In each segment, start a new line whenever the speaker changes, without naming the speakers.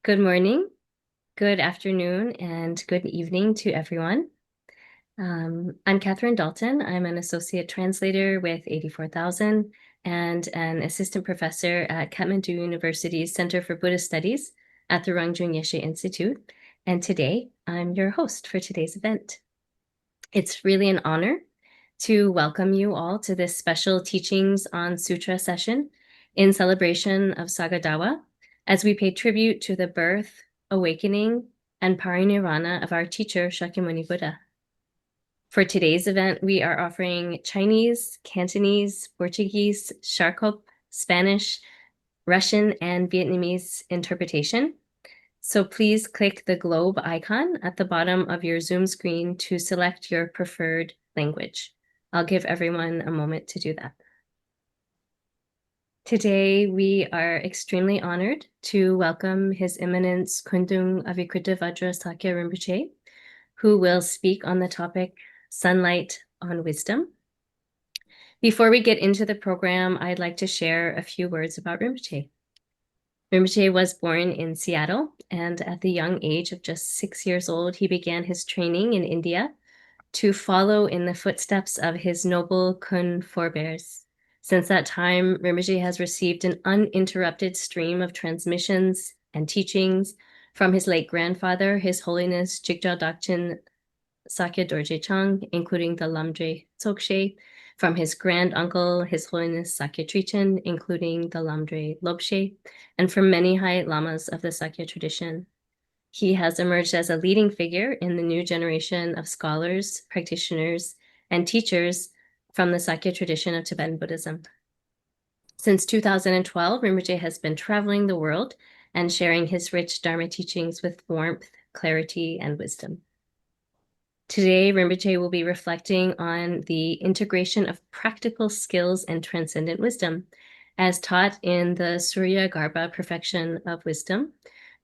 Good morning, good afternoon, and good evening to everyone. I'm Catherine Dalton. I'm an associate translator with 84,000 and an assistant professor at Kathmandu University's Center for Buddhist Studies at the Rangjung Yeshe Institute. And today, I'm your host for today's event. It's really an honor to welcome you all to this special Teachings on Sūtra session in celebration of Saga Dawa, as we pay tribute to the birth, awakening, and parinirvana of our teacher, Shakyamuni Buddha. For today's event, we are offering Chinese, Cantonese, Portuguese, Sharkop, Spanish, Russian, and Vietnamese interpretation. So please click the globe icon at the bottom of your Zoom screen to select your preferred language. I'll give everyone a moment to do that. Today, we are extremely honored to welcome His Eminence Khöndung Avikrita Vajra Sakya Rinpoche, who will speak on the topic Sunlight on Wisdom. Before we get into the program, I'd like to share a few words about Rinpoche. Rinpoche was born in Seattle, and at the young age of just 6 years old, he began his training in India to follow in the footsteps of his noble Khön forebears. Since that time, Rinpoche has received an uninterrupted stream of transmissions and teachings from his late grandfather, His Holiness Jigjaw Dakchen Sakya Dorje Chang, including the Lamdre Tsokshe, from his grand uncle, His Holiness Sakya Trichen, including the Lamdre Lobshe, and from many high lamas of the Sakya tradition. He has emerged as a leading figure in the new generation of scholars, practitioners, and teachers from the Sakya tradition of Tibetan Buddhism. Since 2012, Rinpoche has been traveling the world and sharing his rich Dharma teachings with warmth, clarity, and wisdom. Today, Rinpoche will be reflecting on the integration of practical skills and transcendent wisdom, as taught in the Sūryagarbha Perfection of Wisdom,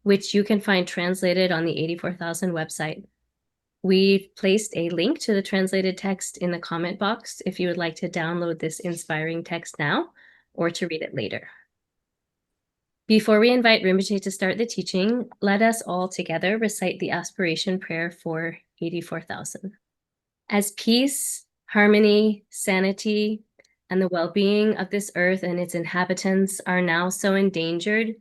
which you can find translated on the 84,000 website. We've placed a link to the translated text in the comment box if you would like to download this inspiring text now or to read it later. Before we invite Rinpoche to start the teaching, let us all together recite the aspiration prayer for 84,000. As peace, harmony, sanity, and the well-being of this earth and its inhabitants are now so endangered,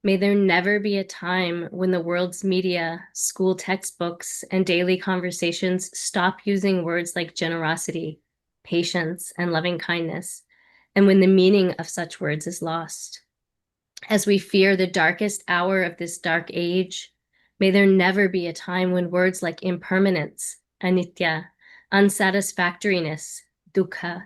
may there never be a time when the world's media, school textbooks, and daily conversations stop using words like generosity, patience, and loving kindness, and when the meaning of such words is lost. As we fear the darkest hour of this dark age, may there never be a time when words like impermanence, anitya, unsatisfactoriness, dukkha,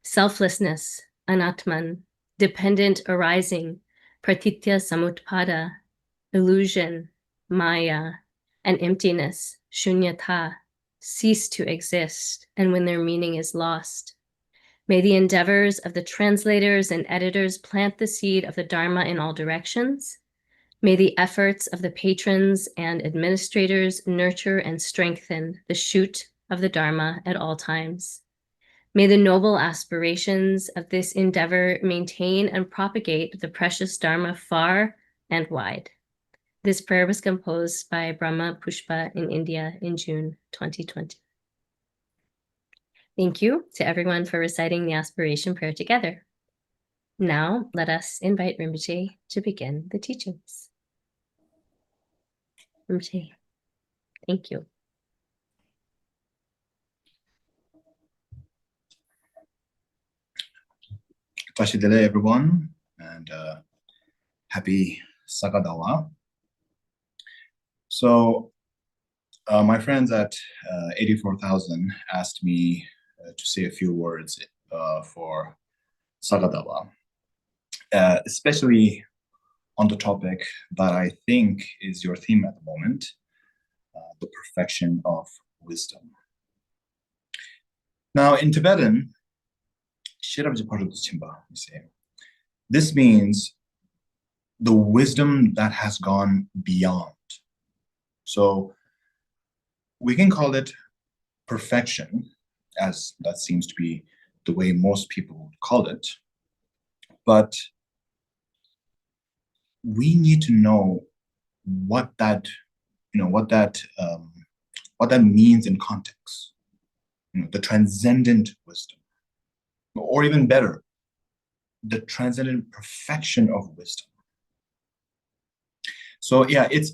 selflessness, anatman, dependent arising, pratitya samutpada, illusion, maya, and emptiness, shunyata, cease to exist, and when their meaning is lost. May the endeavors of the translators and editors plant the seed of the Dharma in all directions. May the efforts of the patrons and administrators nurture and strengthen the shoot of the Dharma at all times. May the noble aspirations of this endeavor maintain and propagate the precious Dharma far and wide. This prayer was composed by Brahma Pushpa in India in June 2020. Thank you to everyone for reciting the aspiration prayer together. Now, let us invite Rinpoche to begin the teachings. Rinpoche, thank you.
Tashidele, everyone, and happy Saga Dawa. So, my friends at 84,000 asked me to say a few words for Saga Dawa, especially on the topic that I think is your theme at the moment, the perfection of wisdom. Now, in Tibetan, you say, this means the wisdom that has gone beyond. So we can call it perfection, as that seems to be the way most people would call it. But we need to know what that, what that means in context. The transcendent wisdom, or even better, the transcendent perfection of wisdom. So yeah, it's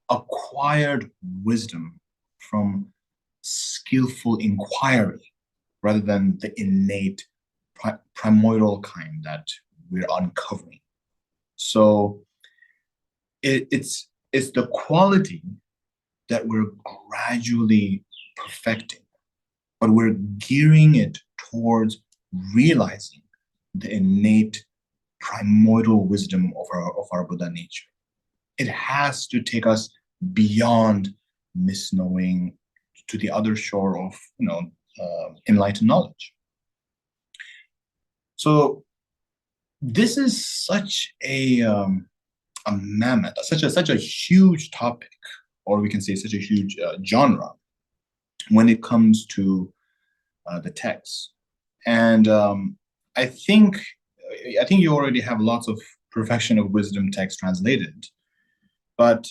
acquired wisdom from skillful inquiry rather than the innate primordial kind that we're uncovering. So it's the quality that we're gradually perfecting, but we're gearing it towards realizing the innate primordial wisdom of our Buddha nature. It has to take us beyond misknowing to the other shore of enlightened knowledge. So this is such a mammoth, such a huge topic, or we can say such a huge genre when it comes to the text. And I think you already have lots of Perfection of Wisdom text translated, but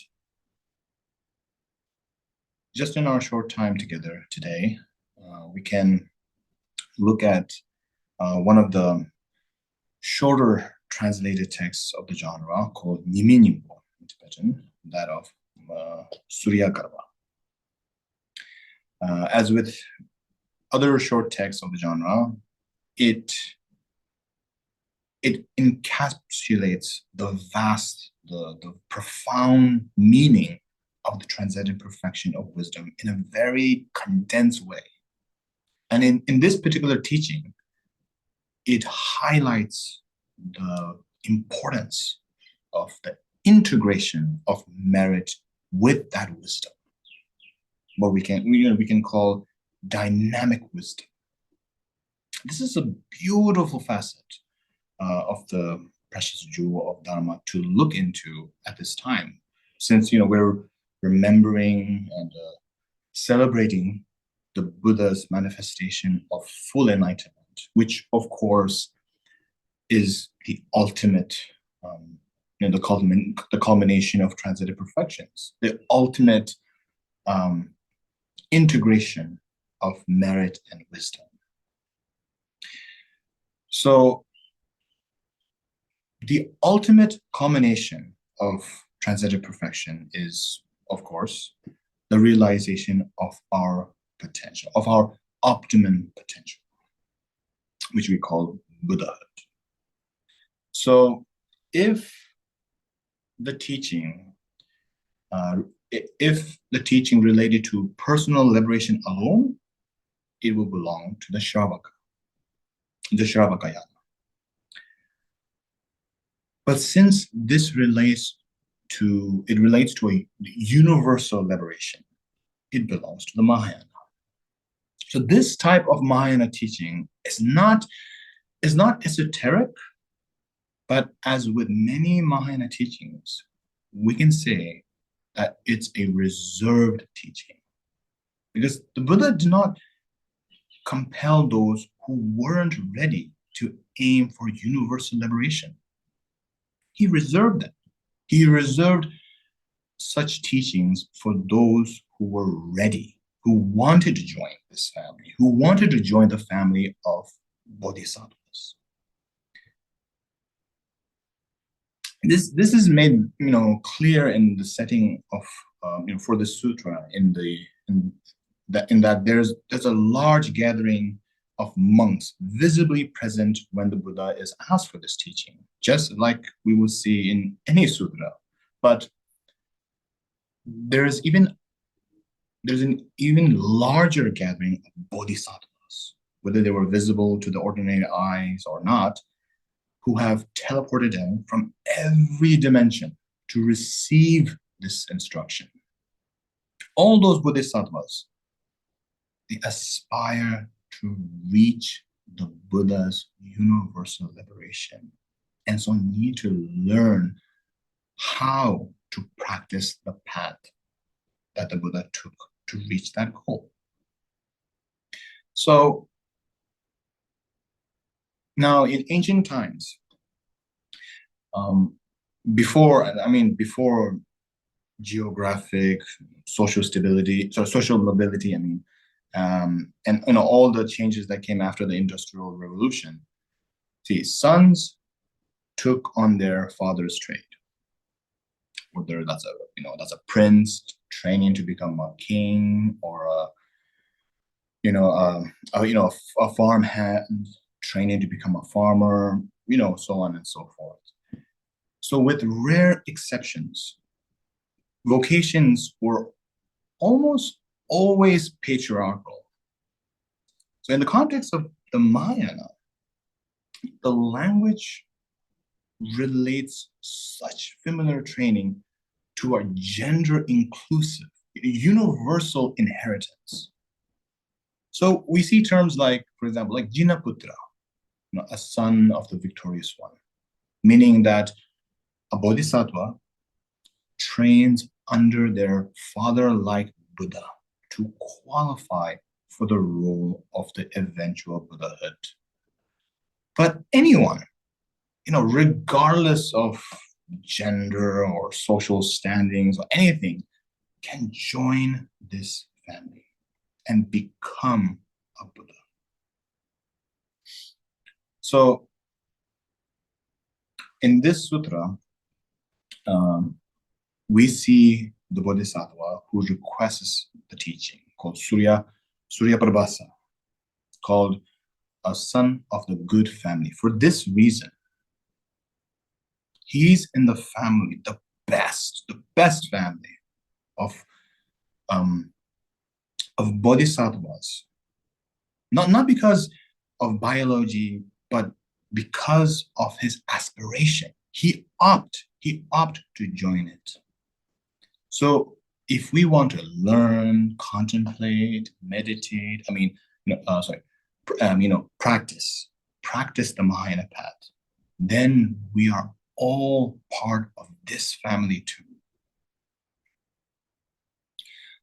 just in our short time together today, we can look at one of the shorter translated texts of the genre called Niminimbo in Tibetan, that of Sūryagarbha. As with other short texts of the genre, it encapsulates the vast, the profound meaning of the transcendent perfection of wisdom in a very condensed way. And in this particular teaching, it highlights the importance of the integration of merit with that wisdom, what we can call dynamic wisdom. This is a beautiful facet of the precious jewel of Dharma to look into at this time, since we're remembering and celebrating the Buddha's manifestation of full enlightenment, which of course is the ultimate, the culmination of transcendent perfections, the ultimate integration of merit and wisdom. So the ultimate culmination of transcendent perfection is, of course, the realization of our potential, of our optimum potential, which we call Buddhahood. So if the teaching related to personal liberation alone, it will belong to the Shravakayana. But since this relates to a universal liberation, it belongs to the Mahayana. So this type of Mahayana teaching is not esoteric, but as with many Mahayana teachings, we can say that it's a reserved teaching, because the Buddha did not compel those who weren't ready to aim for universal liberation. He reserved them. He reserved such teachings for those who were ready, who wanted to join this family, who wanted to join the family of bodhisattvas. This is made clear in the setting of for the sutra in that there's a large gathering of monks visibly present when the Buddha is asked for this teaching, just like we will see in any sutra. But there's an even larger gathering of bodhisattvas, whether they were visible to the ordinary eyes or not, who have teleported in from every dimension to receive this instruction. All those bodhisattvas, they aspire to reach the Buddha's universal liberation, and so need to learn how to practice the path that the Buddha took to reach that goal. So now in ancient times, before geographic, social stability, so social mobility, and all the changes that came after the Industrial Revolution. See, sons took on their father's trade, whether that's a prince training to become a king, or a farmhand training to become a farmer, so on and so forth. So with rare exceptions, vocations were almost always patriarchal. So in the context of the Mahayana, the language relates such familiar training to a gender-inclusive, universal inheritance. So we see terms like, for example, like Jinaputra, a son of the victorious one, meaning that a bodhisattva trains under their father-like Buddha to qualify for the role of the eventual Buddhahood. But anyone, regardless of gender or social standings or anything, can join this family and become a Buddha. So in this sutra, we see the bodhisattva who requests the teaching, called Sūryagarbha, called a son of the good family. For this reason, he's in the family, the best family of bodhisattvas. Not because of biology, but because of his aspiration. He opted to join it. So if we want to learn, contemplate, meditate, practice the Mahayana path, then we are all part of this family too.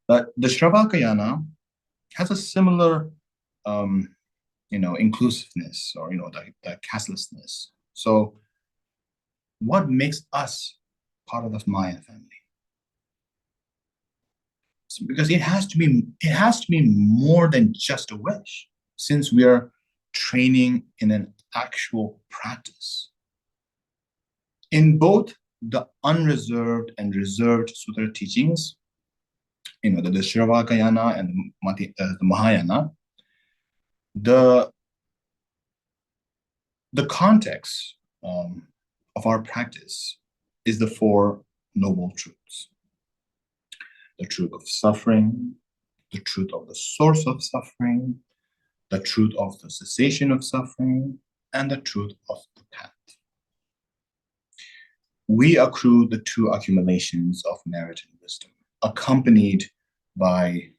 But the Shravakayana has a similar, inclusiveness, or the castelessness. So, what makes us part of the Mahayana family? So, because it has to be more than just a wish, since we are training in an actual practice. In both the unreserved and reserved sutra teachings, the Shravakayana and the Mahayana, the context of our practice is the Four Noble Truths. The truth of suffering, the truth of the source of suffering, the truth of the cessation of suffering, and the truth of the path. We accrue the two accumulations of merit and wisdom, accompanied by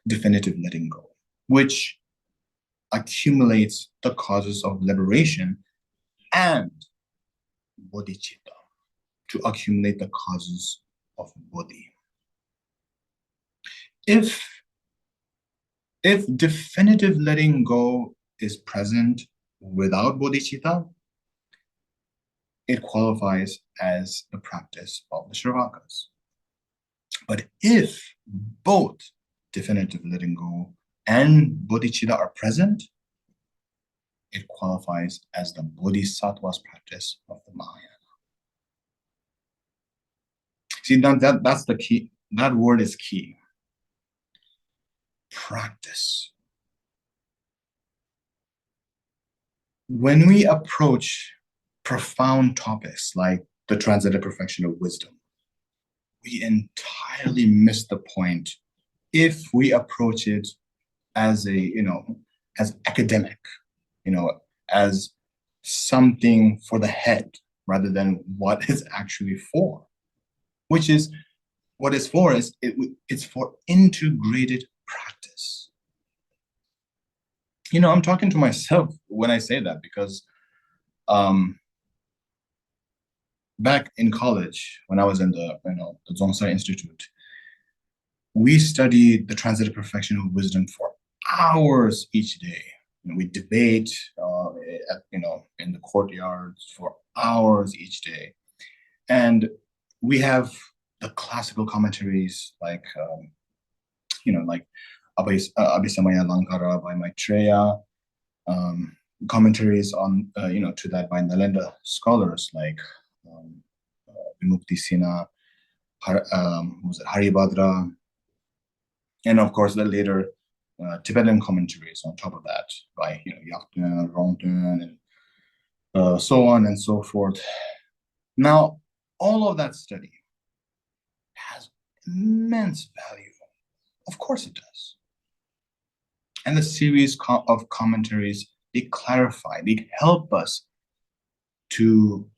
definitive letting go, which accumulates the causes of liberation, and bodhicitta, to accumulate the causes of bodhi. If definitive letting go is present without bodhicitta, it qualifies as the practice of the Shravakas. But if both definitive letting go and bodhicitta are present, it qualifies as the bodhisattva's practice of the Mahayana. See, that's the key. That word is key. Practice. When we approach profound topics like the transcendental perfection of wisdom, we entirely miss the point if we approach it as as academic, as something for the head rather than what it's actually for. Which is, what it's for is, it's for integrated practice. I'm talking to myself when I say that, because back in college, when I was in the Zhongsai Institute, we studied the transcendental perfection of wisdom for hours each day. We debate in the courtyards for hours each day, and we have the classical commentaries like like Abhisamaya Lankara by Maitreya, commentaries on to that by Nalanda scholars like Vimukti Sina, Haribhadra, and of course the later Tibetan commentaries on top of that by Yakten, Rongten, and so on and so forth. Now, all of that study has immense value. Of course it does. And the series of commentaries, they clarify, they help us to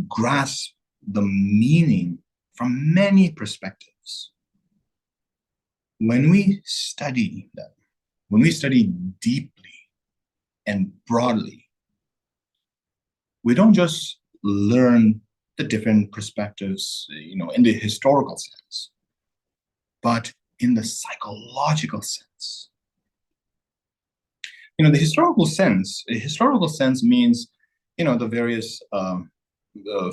grasp the meaning from many perspectives. When we study them, when we study deeply and broadly, we don't just learn the different perspectives, in the historical sense, but in the psychological sense. The historical sense means, the various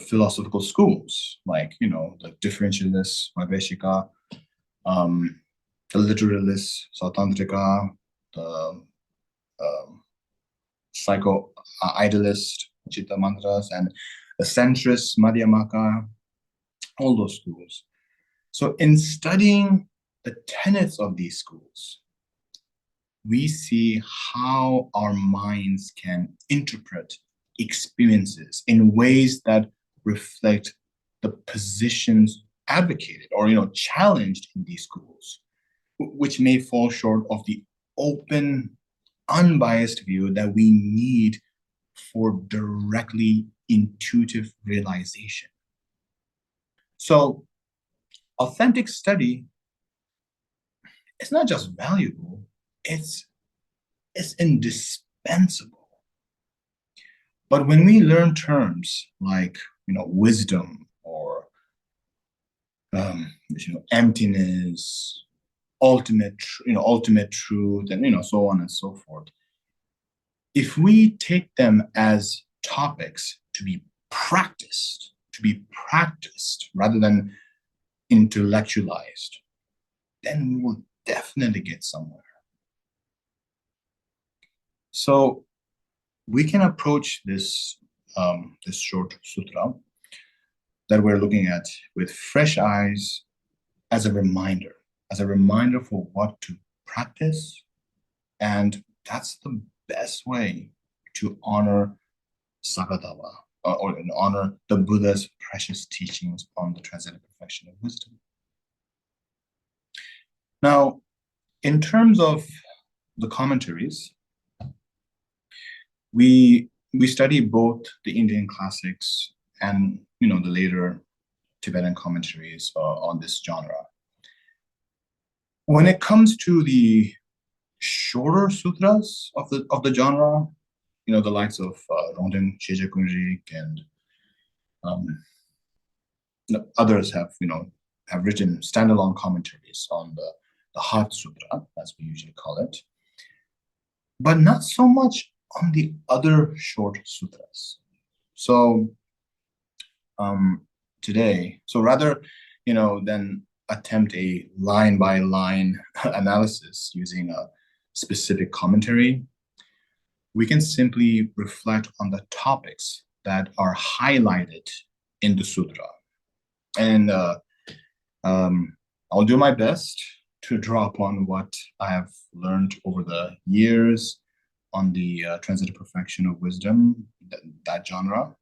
philosophical schools, like, the differentialists, Vaibhashika, the literalists, Sautantrika, the psycho-idealist, Chitta Mantras, and the centrists, Madhyamaka, all those schools. So in studying the tenets of these schools, we see how our minds can interpret experiences in ways that reflect the positions advocated or challenged in these schools, which may fall short of the open, unbiased view that we need for directly intuitive realization. So authentic study is not just valuable, it's indispensable. But when we learn terms like wisdom or emptiness, ultimate truth, and so on and so forth, if we take them as topics to be practiced rather than intellectualized, then we will definitely get somewhere. So we can approach this short sutra that we're looking at with fresh eyes as a reminder for what to practice, and that's the best way to honor Saga Dawa, or honor the Buddha's precious teachings on the transcendent perfection of wisdom. Now, in terms of the commentaries, we study both the Indian classics and the later Tibetan commentaries on this genre. When it comes to the shorter sutras of the genre, the likes of Rongten Sheje Kunrik and others have written standalone commentaries on the Heart Sutra, as we usually call it, but not so much on the other short sutras. So today, rather than attempt a line-by-line analysis using a specific commentary, we can simply reflect on the topics that are highlighted in the sutra. And I'll do my best to draw upon what I have learned over the years on the transcendent perfection of wisdom, that genre.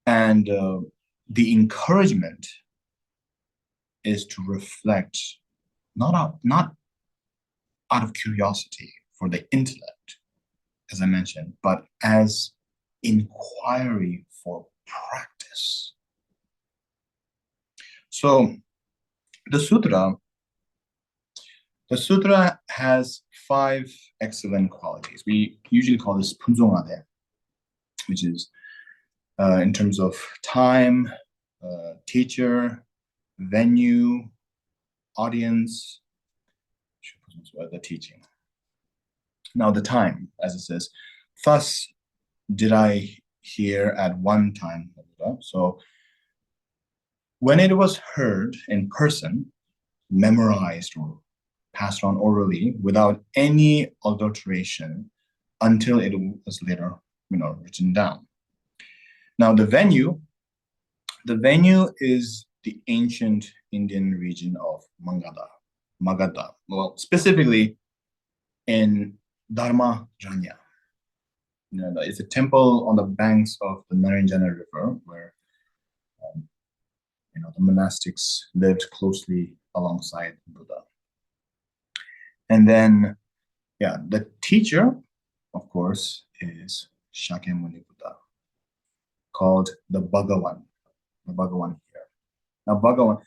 And the encouragement is to reflect not out of curiosity for the intellect, as I mentioned, but as inquiry for practice. So the sutra has 5 excellent qualities. We usually call this punzongade, which is in terms of time, teacher, venue, audience, the teaching. Now the time, as it says, thus did I hear at one time. So When it was heard in person, memorized or passed on orally without any alteration until it was later, written down. Now the venue is the ancient Indian region of Magadha. Well, specifically in Dharma Janya. It's a temple on the banks of the Naranjana River where the monastics lived closely alongside Buddha. And then, the teacher, of course, is Shakyamuni Buddha, called the Bhagawan here. Now, Bhagawan,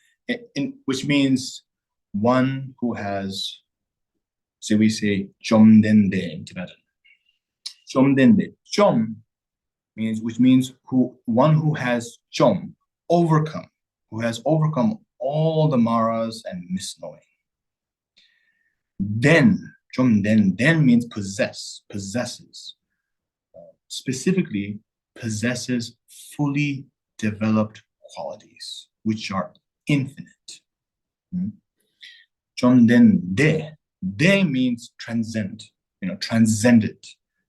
which means one who has, so we say Chomdende in Tibetan. Chomdende. Chom which means one who has overcome, who has overcome all the maras and misknowing. Then means possesses. Specifically, possesses fully developed qualities, which are infinite. De means transcendent,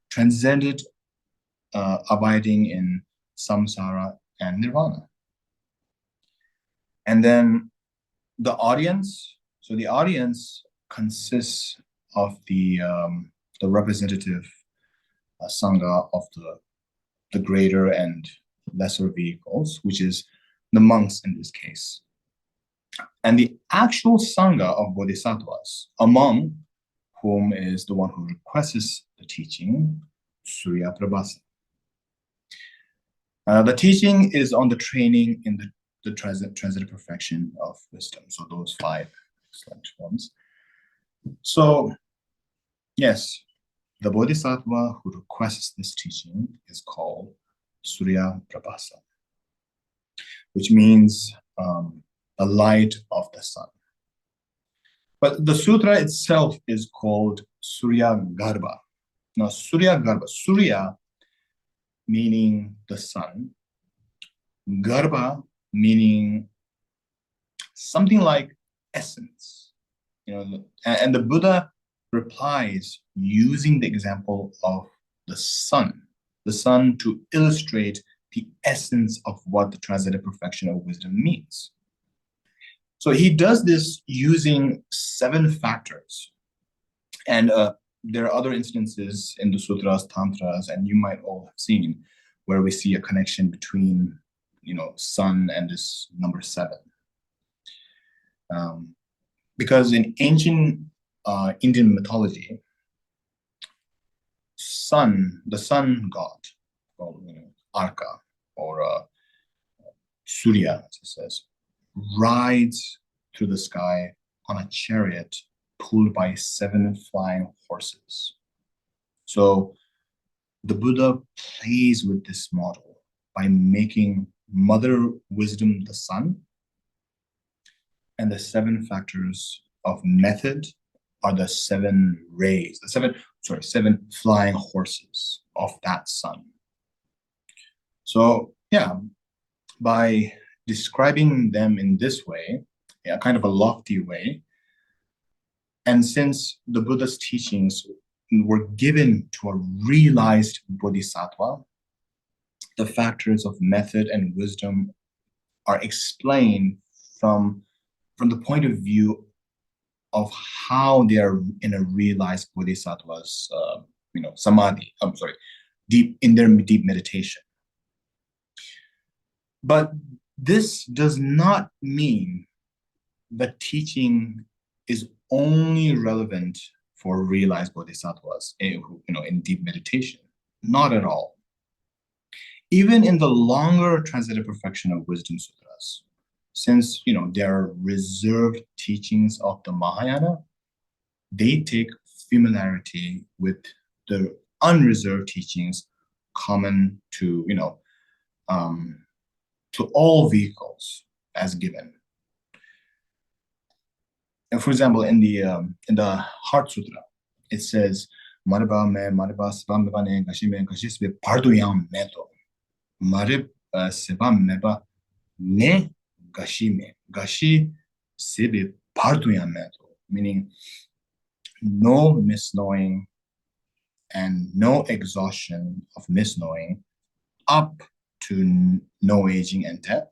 transcended, abiding in samsara and nirvana. And then the audience, so the audience consists of the representative sangha of the greater and lesser vehicles, which is the monks in this case. And the actual sangha of bodhisattvas, among whom is the one who requests the teaching, Sūryagarbha. The teaching is on the training in the transcendental perfection of wisdom. So those 5 excellent ones. So, yes, the bodhisattva who requests this teaching is called Sūryagarbha, which means the light of the sun. But the sutra itself is called Sūryagarbha. Now, Sūryagarbha, Surya meaning the sun, Garbha meaning something like essence. And the Buddha replies using the example of the sun to illustrate the essence of what the transcendental perfection of wisdom means. So he does this using 7 factors. And there are other instances in the sutras, tantras, and you might all have seen where we see a connection between, sun and this number 7. Because in ancient Indian mythology, the sun god, called Arka or Surya, as it says, rides through the sky on a chariot pulled by 7 flying horses. So the Buddha plays with this model by making Mother Wisdom the sun, and the 7 factors of method are the 7 rays, 7 flying horses of that sun. So by describing them in this way, kind of a lofty way, and since the Buddha's teachings were given to a realized bodhisattva, the factors of method and wisdom are explained from the point of view of how they are in a realized bodhisattva's, samadhi. In their deep meditation. But this does not mean the teaching is only relevant for realized bodhisattvas, in deep meditation. Not at all. Even in the longer transcendental perfection of wisdom sutras, since there are reserved teachings of the Mahayana, they take familiarity with the unreserved teachings common to all vehicles as given. And for example, in the Heart Sutra, it says, "Marba me marba seba meba ne gashi me gashi sebe pardo yang meto. Marib seba meba ne gashime. Gashi sibi partuyameto, meaning no misknowing and no exhaustion of misknowing up to no aging and death,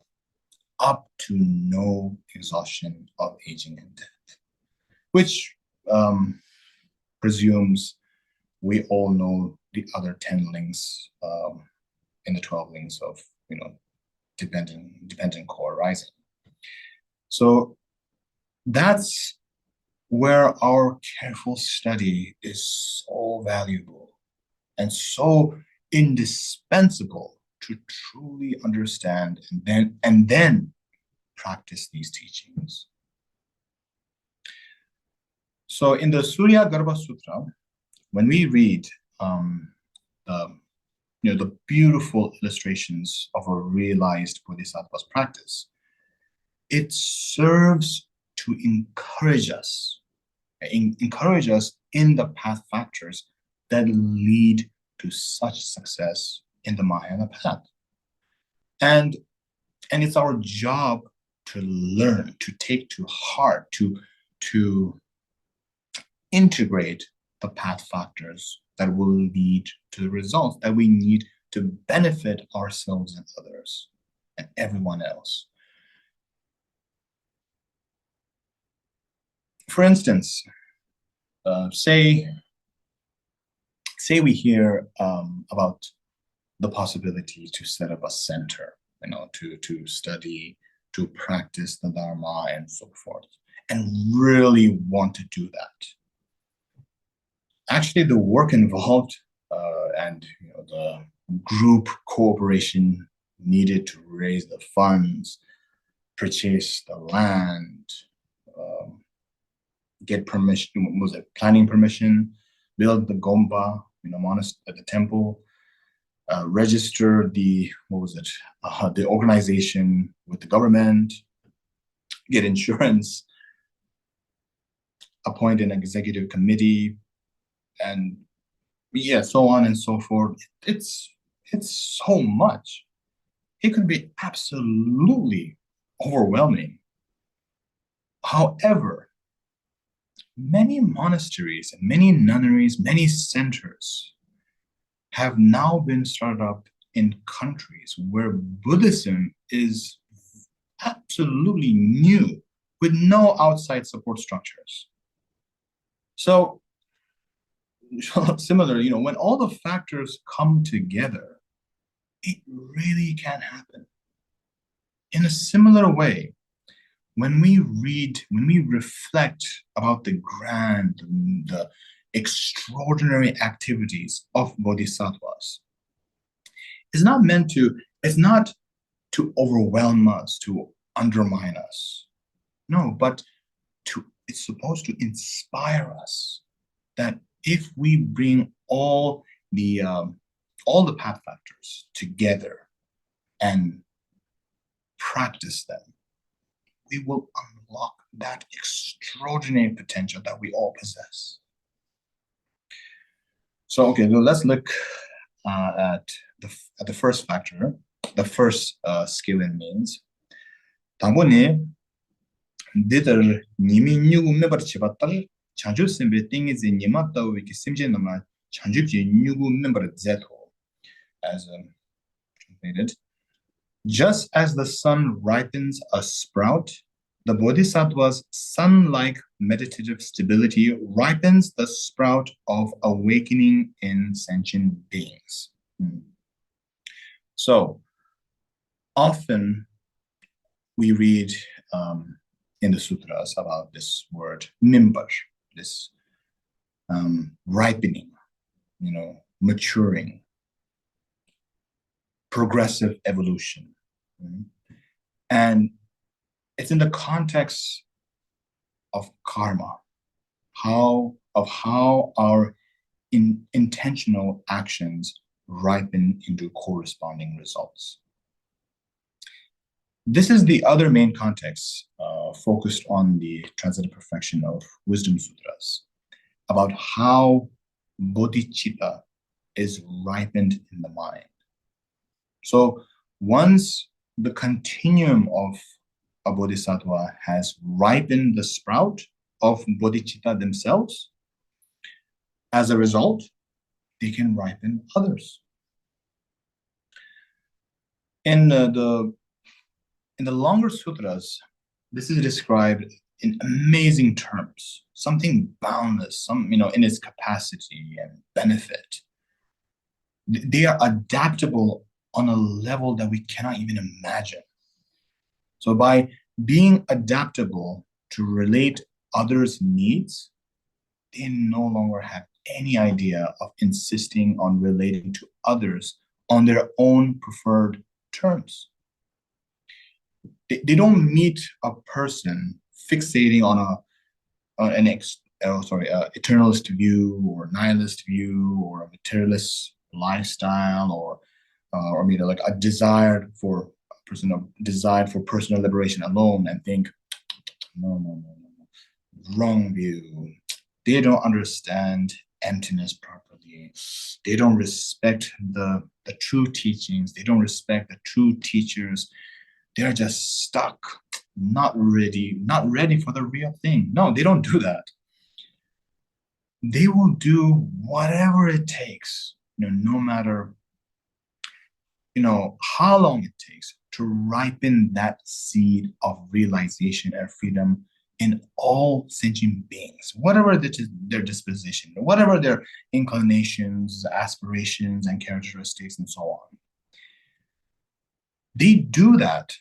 up to no exhaustion of aging and death, which presumes we all know the other 10 links in the 12 links of, dependent core rising. So that's where our careful study is so valuable and so indispensable to truly understand and then practice these teachings. So in the Sūryagarbha Sutra, when we read the beautiful illustrations of a realized bodhisattva's practice, it serves to encourage us in the path factors that lead to such success in the Mahayana path. And it's our job to learn, to take to heart, to integrate the path factors that will lead to the results that we need to benefit ourselves and others and everyone else. For instance, say we hear about the possibility to set up a center, to study, to practice the Dharma and so forth, and really want to do that. Actually, the work involved and the group cooperation needed to raise the funds, purchase the land, get permission, planning permission, build the gompa, monastery, the temple, register the organization with the government, get insurance, appoint an executive committee, and so on and so forth. It's so much. It could be absolutely overwhelming. However, many monasteries, many nunneries, many centers have now been started up in countries where Buddhism is absolutely new, with no outside support structures. So similar, when all the factors come together, it really can happen. In a similar way, when we reflect about the extraordinary activities of bodhisattvas, it's not to overwhelm us, to undermine us. No, but it's supposed to inspire us that if we bring all the path factors together and practice them, we will unlock that extraordinary potential that we all possess. So, okay, so let's look at the first factor, the first skill and means. 당번에 니들 님이 누구 집었다를 자주 sembe tingis in Yamata wiki simjenama chanjuki nugu member zeto, as translated. Just as the sun ripens a sprout, the bodhisattva's sun-like meditative stability ripens the sprout of awakening in sentient beings. So often we read in the sutras about this word mimbar, this ripening, maturing, progressive evolution. And it's in the context of karma, how our intentional actions ripen into corresponding results. This is the other main context focused on the transcendent perfection of wisdom sutras, about how bodhicitta is ripened in the mind. So once the continuum of a bodhisattva has ripened the sprout of bodhicitta themselves, as a result, they can ripen others. In the longer sutras, this is described in amazing terms, something boundless, in its capacity and benefit. They are adaptable on a level that we cannot even imagine. So by being adaptable to relate others' needs, they no longer have any idea of insisting on relating to others on their own preferred terms. They don't meet a person fixating on an eternalist view or nihilist view or a materialist lifestyle or maybe like a desire for personal liberation alone and think, no, wrong view. They don't understand emptiness properly. They don't respect the true teachings. They don't respect the true teachers. They're just stuck, not ready for the real thing. No, they don't do that. They will do whatever it takes, no matter, how long it takes to ripen that seed of realization and freedom in all sentient beings, whatever their disposition, whatever their inclinations, aspirations, and characteristics, and so on. They do that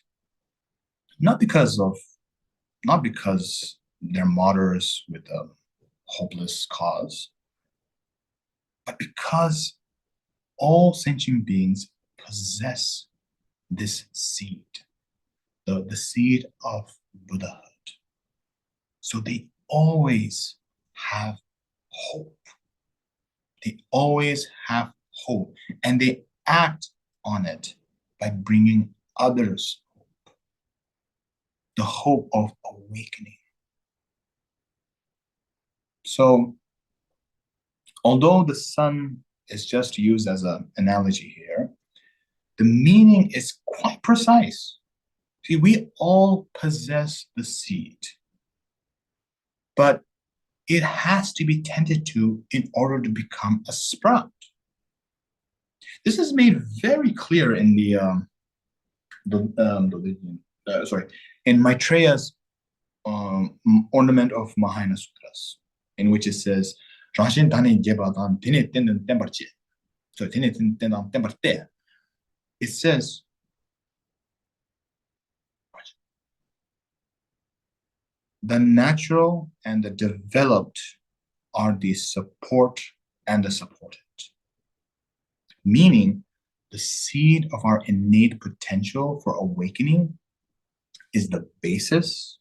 not because they're martyrs with a hopeless cause, but because all sentient beings possess this seed, the seed of Buddhahood. So they always have hope. They always have hope, and they act on it by bringing others hope, the hope of awakening. So, although the sun is just used as an analogy here, the meaning is quite precise. See, we all possess the seed, but it has to be tended to in order to become a sprout. This is made very clear in in Maitreya's ornament of Mahayana Sutras, in which it says, so it says, the natural and the developed are the support and the supported. Meaning, the seed of our innate potential for awakening is the basis,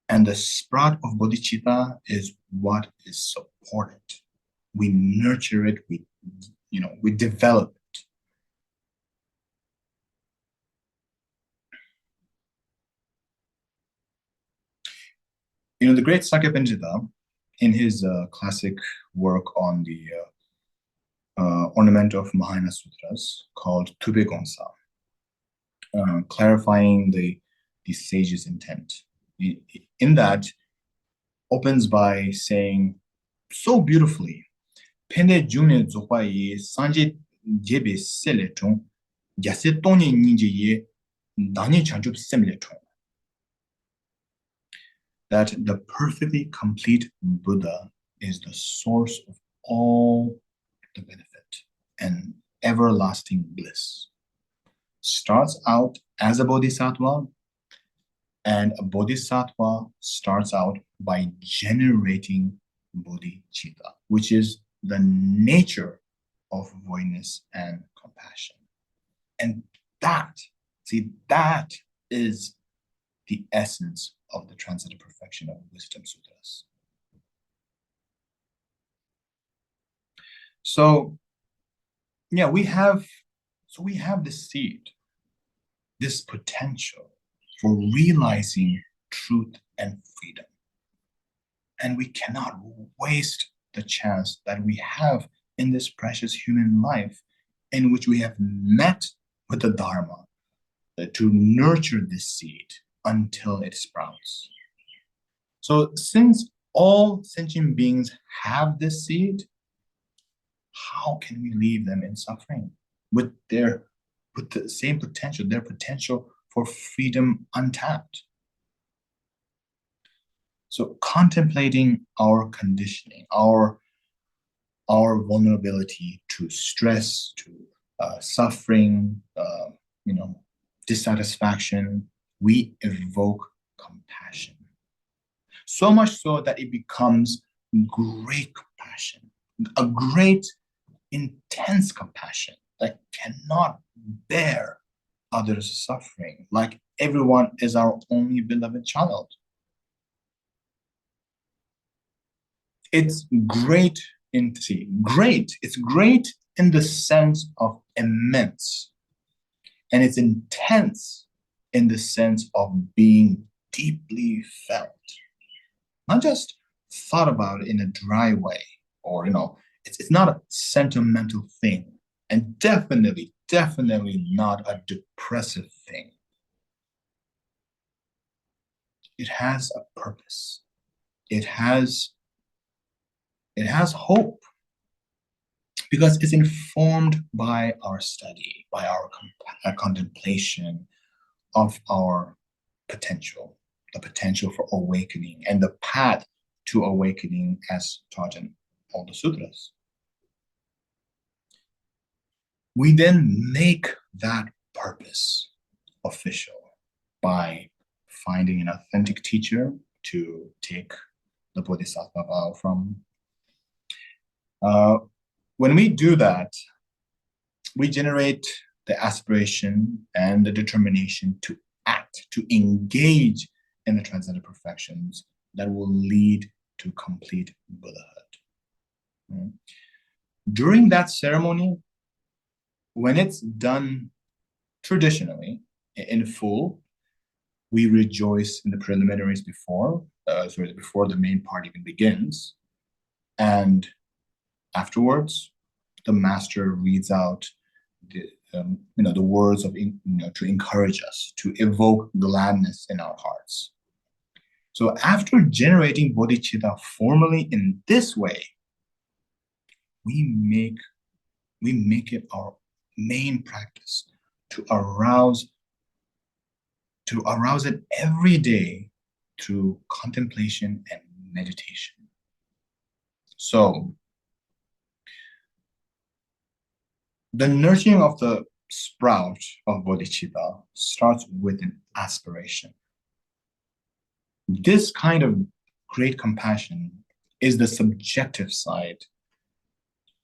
and the sprout of bodhicitta is what is supported. We nurture it, we develop it. The great Sakya Rinpoche, in his classic work on the ornament of Mahayana Sutras called Tube Gonsa, clarifying the sage's intent. In that, opens by saying so beautifully, Pende June Zopai Sanje Jebe Seleton, Yasetoni Ninja Dani Chanjup Semleton. That the perfectly complete Buddha is the source of all the benefit and everlasting bliss. Starts out as a bodhisattva, and a bodhisattva starts out by generating bodhicitta, which is the nature of voidness and compassion. And that is the essence of the transcendent perfection of wisdom sutras. So, yeah, we have this seed, this potential for realizing truth and freedom. And we cannot waste the chance that we have in this precious human life in which we have met with the Dharma to nurture this seed until it sprouts. So since all sentient beings have this seed, how can we leave them in suffering with the same potential, their potential for freedom untapped? So contemplating our conditioning, our vulnerability to stress, to suffering, dissatisfaction, we evoke compassion. So much so that it becomes great compassion, a great, intense compassion that cannot bear others' suffering, like everyone is our only beloved child. It's great it's great in the sense of immense, and it's intense in the sense of being deeply felt, not just thought about in a dry way, or it's not a sentimental thing, and definitely not a depressive thing. It has a purpose. It has hope, because it's informed by our study, by our contemplation of our potential, the potential for awakening, and the path to awakening as taught in all the sutras. We then make that purpose official by finding an authentic teacher to take the bodhisattva vow from. When we do that, we generate the aspiration and the determination to act, to engage in the transcendent perfections that will lead to complete Buddhahood. During that ceremony, when it's done traditionally, in full, we rejoice in the preliminaries before the main part even begins, and afterwards, the master reads out the words of to encourage us, to evoke gladness in our hearts. So after generating bodhicitta formally in this way, we make it our main practice to arouse it every day through contemplation and meditation. So the nurturing of the sprout of bodhicitta starts with an aspiration. This kind of great compassion is the subjective side,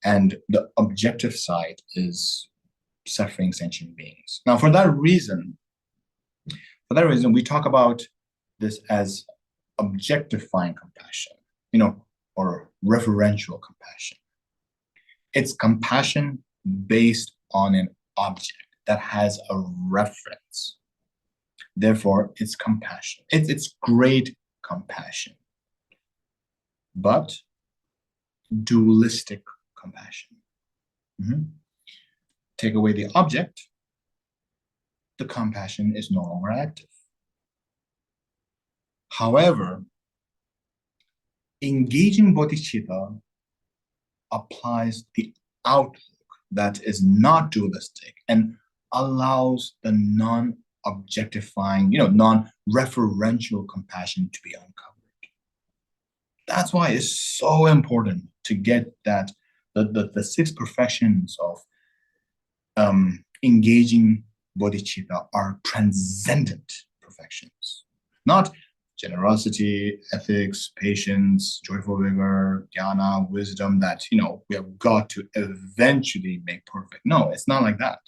and the objective side is suffering sentient beings. Now, for that reason, we talk about this as objectifying compassion, or referential compassion. It's compassion based on an object that has a reference. Therefore, it's compassion. It's great compassion, but dualistic compassion. Take away the object, the compassion is no longer active. However, engaging bodhicitta applies the outlook that is not dualistic and allows the non-objectifying, non-referential compassion to be uncovered. That's why it's so important to get that the six perfections of engaging bodhicitta are transcendent perfections, not generosity, ethics, patience, joyful vigor, jnana, wisdom that, we have got to eventually make perfect. No, it's not like that.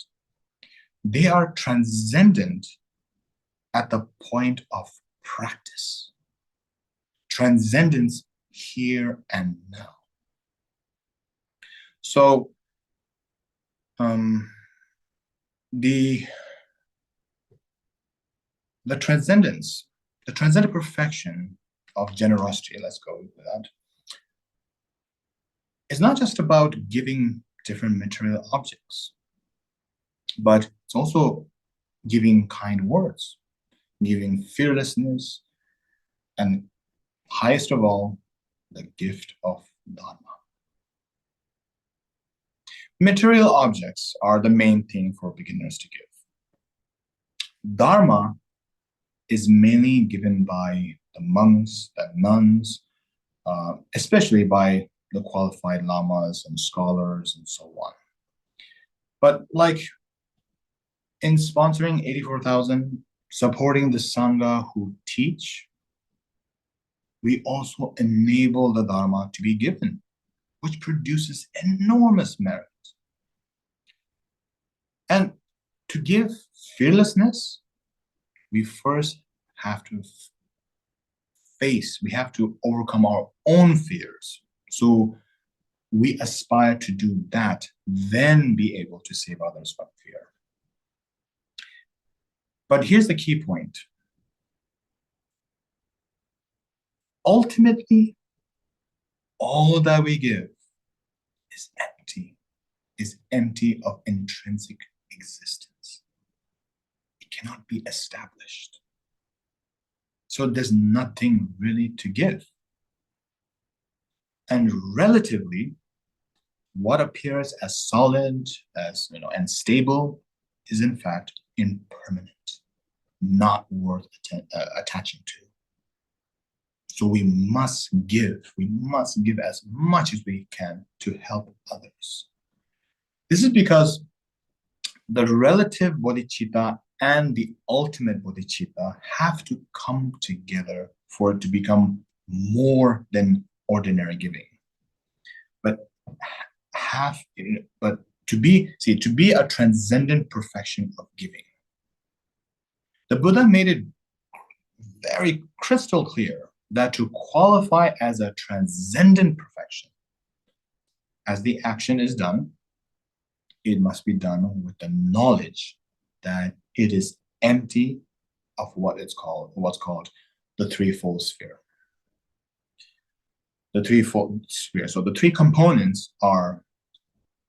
They are transcendent at the point of practice. Transcendence here and now. So, the transcendence, the transcendent perfection of generosity, let's go with that, is not just about giving different material objects, but it's also giving kind words, giving fearlessness, and highest of all, the gift of Dharma. Material objects are the main thing for beginners to give. Dharma is mainly given by the monks, the nuns, especially by the qualified lamas and scholars and so on. But like in sponsoring 84,000, supporting the Sangha who teach, we also enable the Dharma to be given, which produces enormous merit. And to give fearlessness, we first have to we have to overcome our own fears. So we aspire to do that, then be able to save others from fear. But here's the key point. Ultimately, all that we give is empty of intrinsic existence. It cannot be established. So there's nothing really to give. And relatively, what appears as solid, and stable is in fact impermanent, not worth attaching to. So we must give as much as we can to help others. This is because the relative bodhicitta and the ultimate bodhicitta have to come together for it to become more than ordinary giving. But to be a transcendent perfection of giving. The Buddha made it very crystal clear that to qualify as a transcendent perfection, as the action is done, it must be done with the knowledge that it is empty of what's called the threefold sphere. The threefold sphere. So the three components are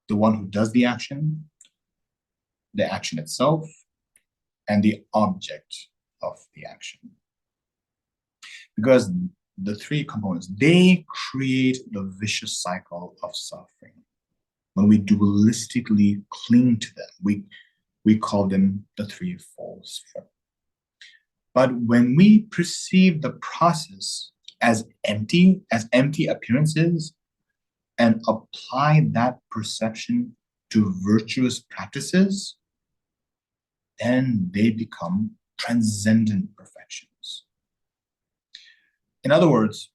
the one who does the action itself, and the object of the action. Because the three components, they create the vicious cycle of suffering. When we dualistically cling to them, we call them the threefold sphere. But when we perceive the process as empty appearances, and apply that perception to virtuous practices, then they become transcendent perfections. In other words,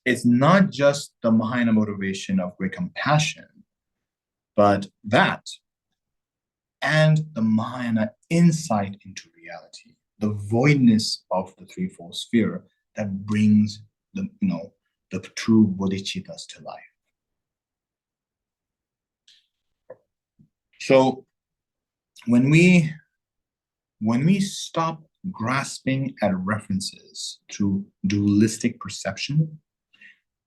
it's not just the Mahayana motivation of great compassion, but that and the Mahayana insight into reality, the voidness of the threefold sphere that brings the true bodhicittas to life. So when we stop grasping at references through dualistic perception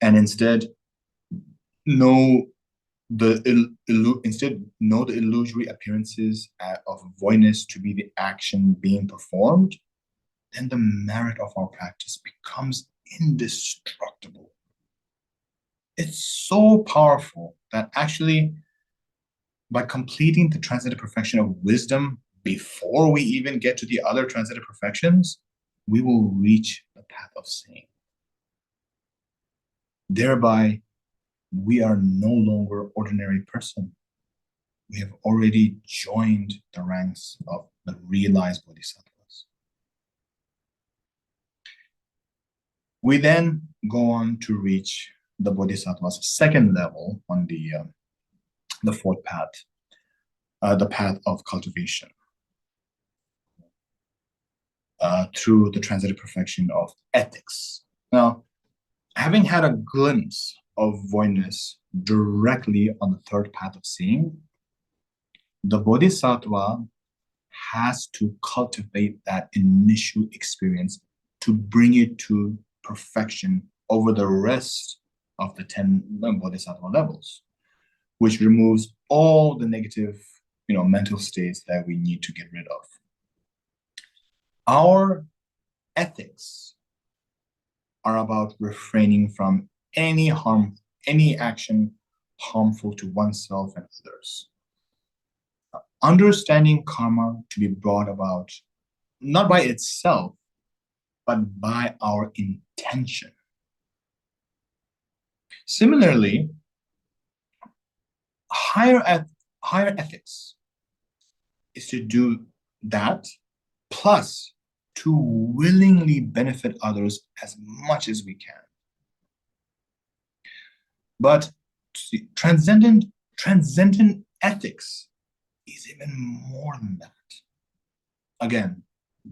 and instead know the illusory appearances of voidness to be the action being performed, then the merit of our practice becomes indestructible. It's so powerful that actually, by completing the transcendental perfection of wisdom before we even get to the other transcendental perfections, we will reach the path of seeing. Thereby, we are no longer ordinary person. We have already joined the ranks of the realized bodhisattvas. We then go on to reach the bodhisattva's second level on the fourth path, the path of cultivation, through the transcendental perfection of ethics. Now, having had a glimpse of voidness directly on the third path of seeing, the bodhisattva has to cultivate that initial experience to bring it to perfection over the rest of the 10 bodhisattva levels, which removes all the negative mental states that we need to get rid of. Our ethics are about refraining from any action harmful to oneself and others. Understanding karma to be brought about not by itself, but by our intention. Similarly, higher ethics is to do that, plus to willingly benefit others as much as we can. But transcendent ethics is even more than that. Again,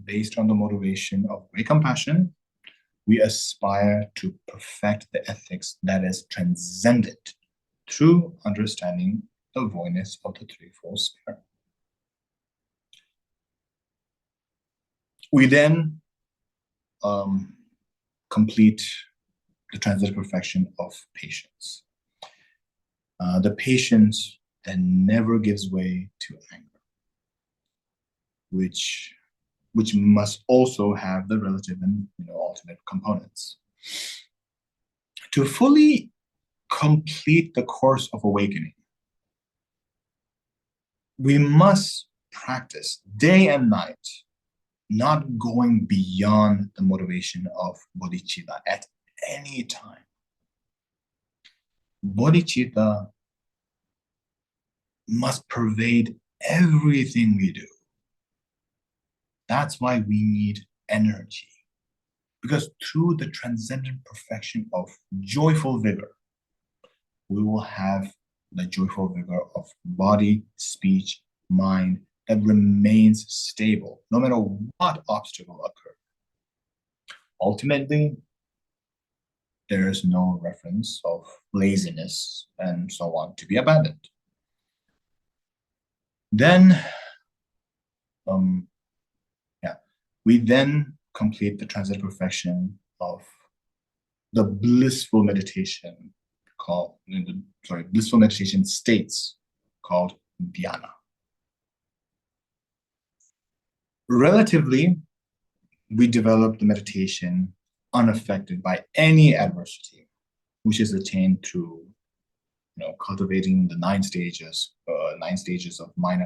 based on the motivation of great compassion, we aspire to perfect the ethics that is transcendent through understanding the voidness of the threefold sphere. We then complete the transcendent perfection of patience. The patience that never gives way to anger, which must also have the relative and ultimate components. To fully complete the course of awakening, we must practice day and night, not going beyond the motivation of bodhicitta at any time. Bodhicitta must pervade everything we do. That's why we need energy. Because through the transcendent perfection of joyful vigor, we will have the joyful vigor of body, speech, mind that remains stable no matter what obstacle occurs. Ultimately, there is no reference of laziness and so on to be abandoned. Then, we then complete the transcendent perfection of the blissful meditation blissful meditation states called dhyana. Relatively, we develop the meditation unaffected by any adversity, which is attained through cultivating the 9 stages of mind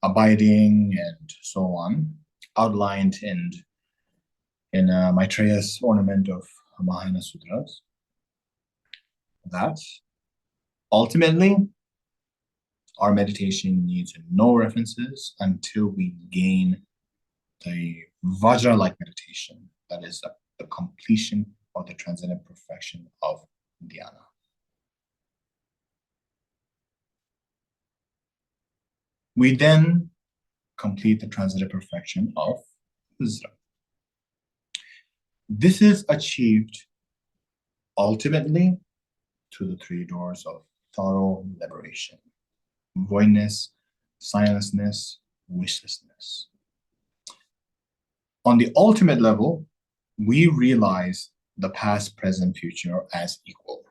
abiding and so on, outlined in Maitreya's ornament of Mahayana Sutras. That ultimately, our meditation needs no references until we gain the Vajra-like meditation, that is the completion of the transcendent perfection of dhyana. We then complete the transcendent perfection of Vajra. This is achieved ultimately through the 3 doors of thorough liberation: voidness, silenceness, wishlessness. On the ultimate level, we realize the past, present, future as equal.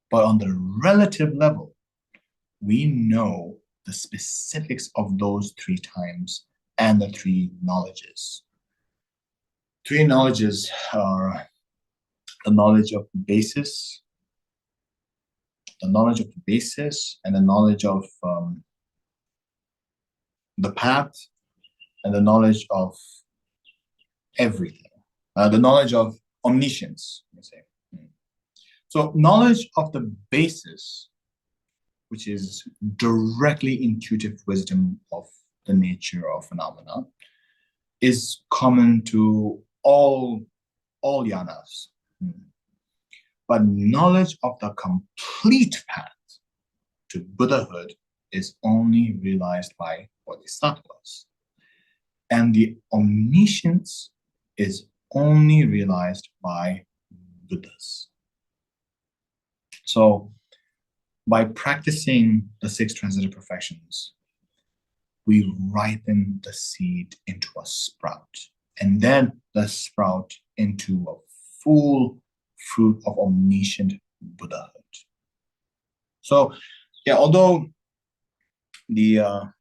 But on the relative level, we know the specifics of those 3 times and the 3 knowledges. 3 knowledges are the knowledge of the basis, and the knowledge of the path, and the knowledge of everything. The knowledge of omniscience, you say. So knowledge of the basis, which is directly intuitive wisdom of the nature of phenomena, is common to all yanas. But knowledge of the complete path to Buddhahood is only realized by bodhisattvas. And the omniscience is only realized by Buddhas. So, by practicing the 6 transcendent perfections, we ripen the seed into a sprout, and then the sprout into a full fruit of omniscient Buddhahood. So, although it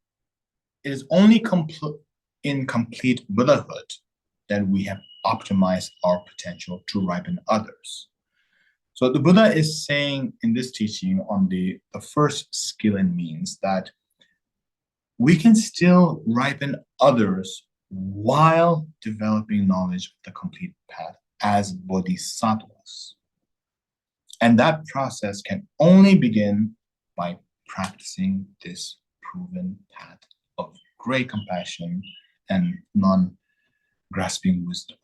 is only in complete Buddhahood, then we have optimized our potential to ripen others. So the Buddha is saying in this teaching on the first skill and means that we can still ripen others while developing knowledge of the complete path as bodhisattvas. And that process can only begin by practicing this proven path of great compassion and non-grasping wisdom.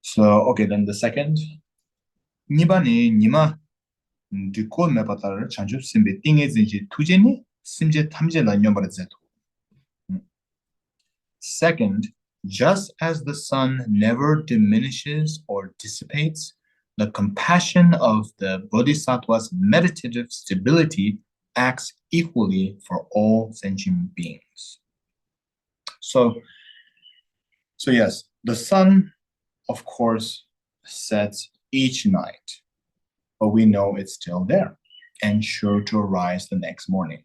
So, okay, then the second. Nibane nima diko mepatar chanju simbe tinge zinji tujeni simje tamje la nyombara zetu. Second, just as the sun never diminishes or dissipates, the compassion of the bodhisattva's meditative stability acts equally for all sentient beings. So yes, the sun, of course, sets each night, but we know it's still there and sure to arise the next morning,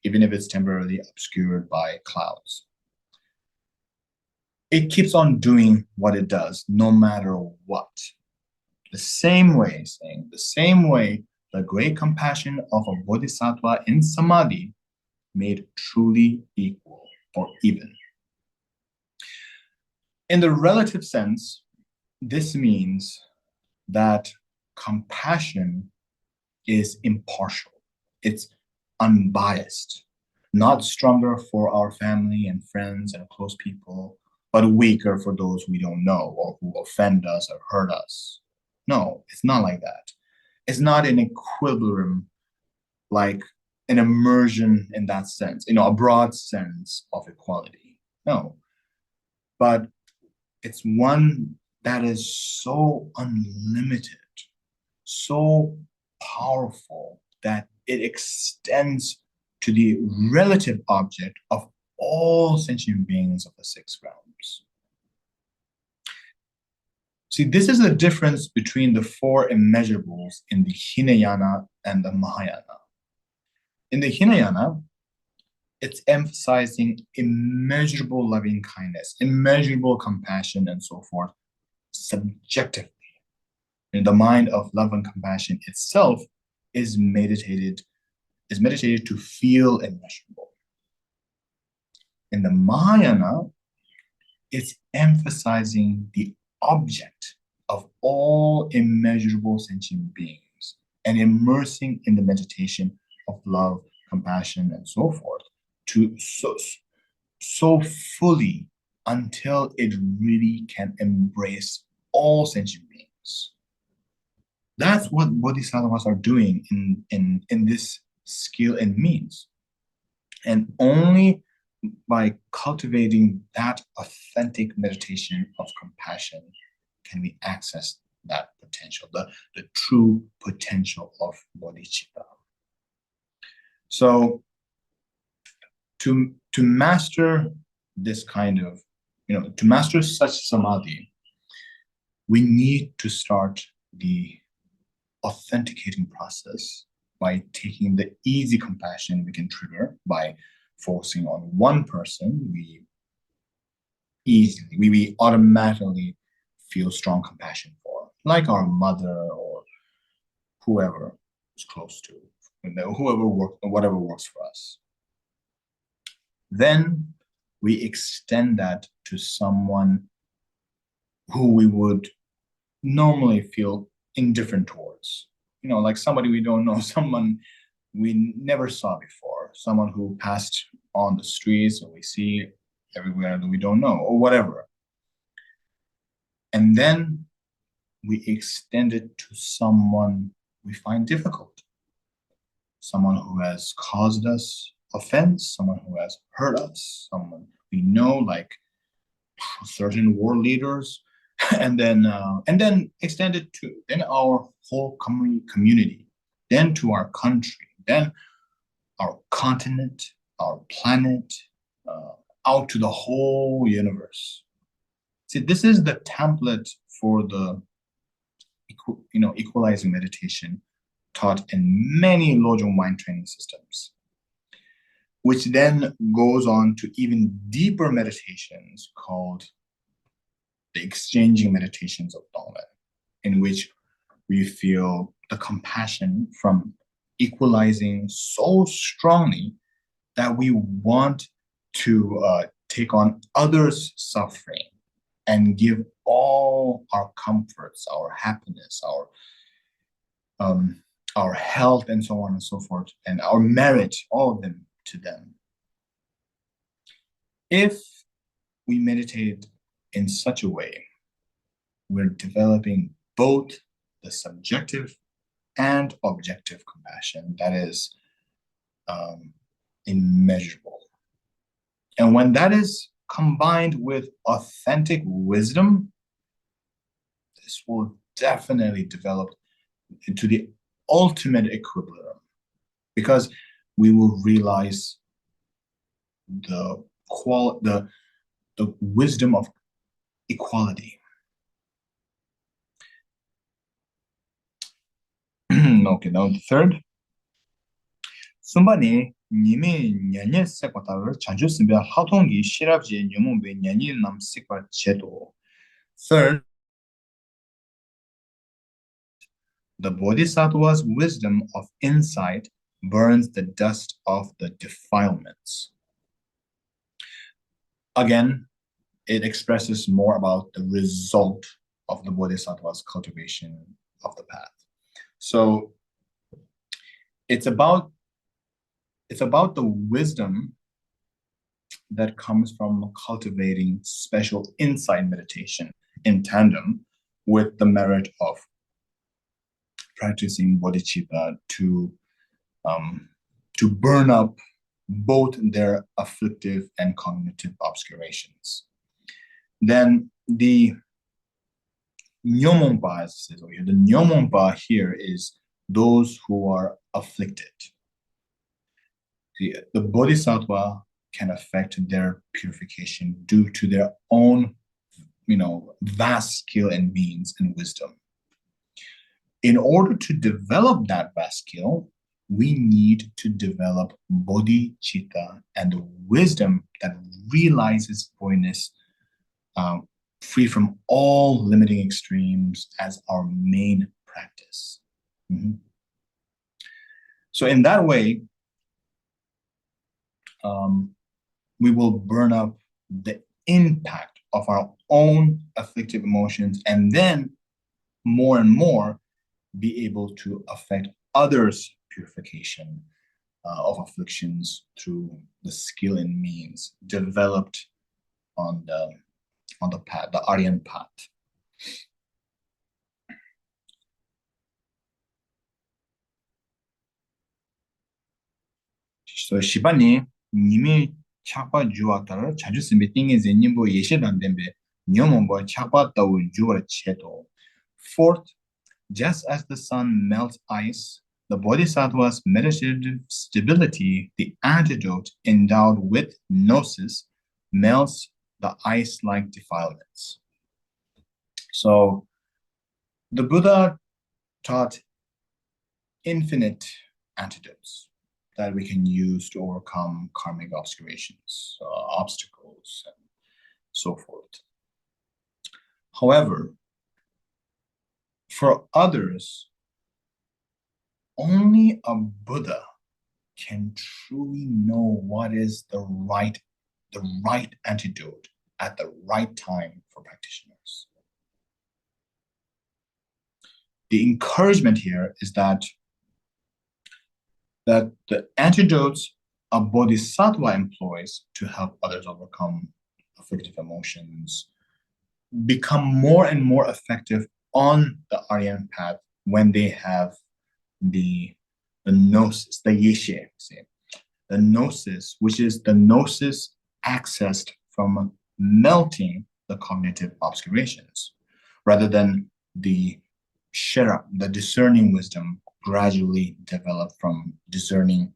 even if it's temporarily obscured by clouds. It keeps on doing what it does, no matter what. The same way, the great compassion of a bodhisattva in samadhi made truly equal or even. In the relative sense, this means that compassion is impartial. It's unbiased, not stronger for our family and friends and close people, but weaker for those we don't know or who offend us or hurt us. No, it's not like that. It's not an equilibrium, like an immersion in that sense, a broad sense of equality. No, but it's one that is so unlimited, so powerful that it extends to the relative object of all sentient beings of the six realms. See, this is the difference between the four immeasurables in the Hinayana and the Mahayana. In the Hinayana, it's emphasizing immeasurable loving kindness, immeasurable compassion, and so forth, subjectively. And the mind of love and compassion itself is meditated to feel immeasurable. In the Mahayana, it's emphasizing the object of all immeasurable sentient beings and immersing in the meditation of love, compassion, and so forth to so fully until it really can embrace all sentient beings. That's what bodhisattvas are doing in this skill and means. And only by cultivating that authentic meditation of compassion can we access that potential, the true potential of bodhicitta. So to master this kind of, to master such samadhi, we need to start the authenticating process by taking the easy compassion we can trigger by focusing on one person. We automatically feel strong compassion for, like our mother or whoever is close to, whatever works for us. Then we extend that to someone who we would normally feel indifferent towards, like somebody we don't know, someone we never saw before, someone who passed on the streets or we see everywhere that we don't know, or whatever. And then we extend it to someone we find difficult, someone who has caused us offense, someone who has hurt us, someone we know, like certain world leaders, and then extend it to then our whole community, then to our country, then our continent, our planet, out to the whole universe. See, this is the template for the equalizing meditation taught in many Lojong mind training systems. which then goes on to even deeper meditations called the exchanging meditations of Dalton, in which we feel the compassion from equalizing so strongly that we want to take on others' suffering and give all our comforts, our happiness, our health, and so on and so forth, and our merit, all of them to them. If we meditate in such a way, we're developing both the subjective and objective compassion that is immeasurable. And when that is combined with authentic wisdom, this will definitely develop into the ultimate equilibrium, because we will realize the wisdom of equality. Okay, now the third. Sumbani nimi nyanye sekwatar chanju simbe hatongi shirabji nyumumbe nyanyi nam sikwa cheto. Third, the bodhisattva's wisdom of insight burns the dust of the defilements. Again, it expresses more about the result of the bodhisattva's cultivation of the path. So it's about the wisdom that comes from cultivating special insight meditation in tandem with the merit of practicing bodhicitta to burn up both their afflictive and cognitive obscurations. Then the Nyomongpa, as it says over here, the Nyomongpa here is those who are afflicted. The bodhisattva can affect their purification due to their own, vast skill and means and wisdom. In order to develop that vast skill, we need to develop bodhicitta and the wisdom that realizes voidness, free from all limiting extremes, as our main practice. So in that way, we will burn up the impact of our own afflictive emotions, and then more and more be able to affect others' purification of afflictions through the skill and means developed on the path, the Aryan path. So Shibani nimi chakpa juwa tar chaju simbe tingi zenyimbo yeshe dandembe nyomombo chakpa tawu juwa cheto. Fourth, just as the sun melts ice, the bodhisattva's meditative stability, the antidote endowed with gnosis, melts the ice-like defilements. So the Buddha taught infinite antidotes that we can use to overcome karmic obscurations, obstacles, and so forth. However, for others, only a Buddha can truly know what is the right antidote at the right time for practitioners. The encouragement here is that the antidotes a bodhisattva employs to help others overcome afflictive emotions become more and more effective on the Aryan path when they have the gnosis, the yeshe, the gnosis, which is the gnosis accessed from melting the cognitive obscurations, rather than the shera, the discerning wisdom gradually developed from discerning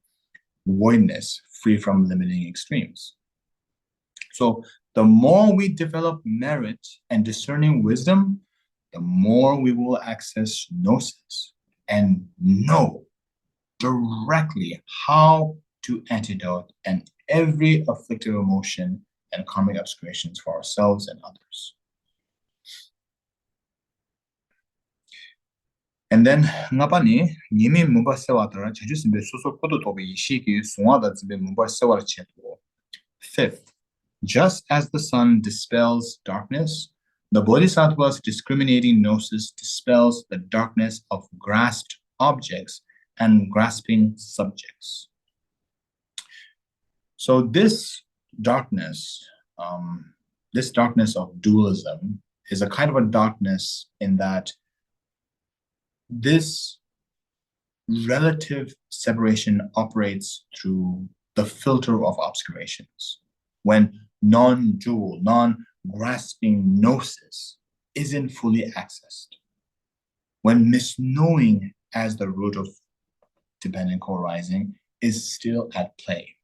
voidness free from limiting extremes. So the more we develop merit and discerning wisdom, the more we will access gnosis and know directly how to antidote and every afflictive emotion and karmic obscurations for ourselves and others. And then ngapani nimi mumba sewatara chajusimbe soso kodo tobi shiki suwada zibe mumba sewara cheto. Fifth, just as the sun dispels darkness, the bodhisattva's discriminating gnosis dispels the darkness of grasped objects and grasping subjects. So this darkness of dualism is a kind of a darkness in that this relative separation operates through the filter of obscurations. When non-dual, non-grasping gnosis isn't fully accessed. When misknowing as the root of dependent co-arising is still at play.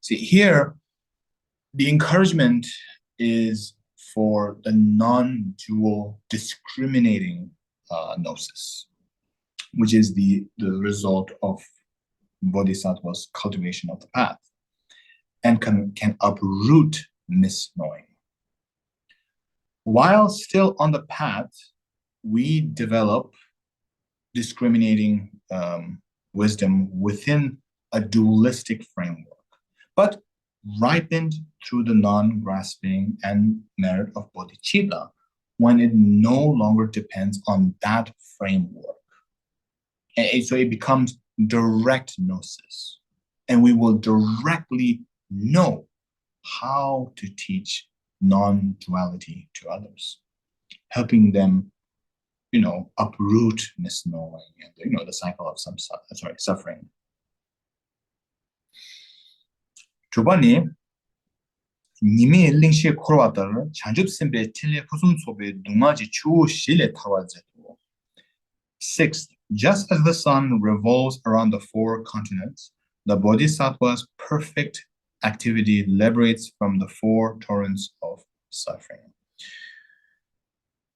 See, here, the encouragement is for the non-dual discriminating gnosis, which is the result of bodhisattva's cultivation of the path and can uproot misknowing. While still on the path, we develop discriminating wisdom within a dualistic framework, but ripened through the non-grasping and merit of bodhicitta when it no longer depends on that framework. And so it becomes direct gnosis, and we will directly know how to teach non-duality to others, helping them, uproot misknowing and the cycle of suffering. 조반이 님이 일링시에 코로와다를 잔줍심배 틸레 푸숨소배 둥아지 추우실에 타와제도. Sixth, just as the sun revolves around the four continents, the bodhisattva's perfect activity liberates from the four torrents of suffering.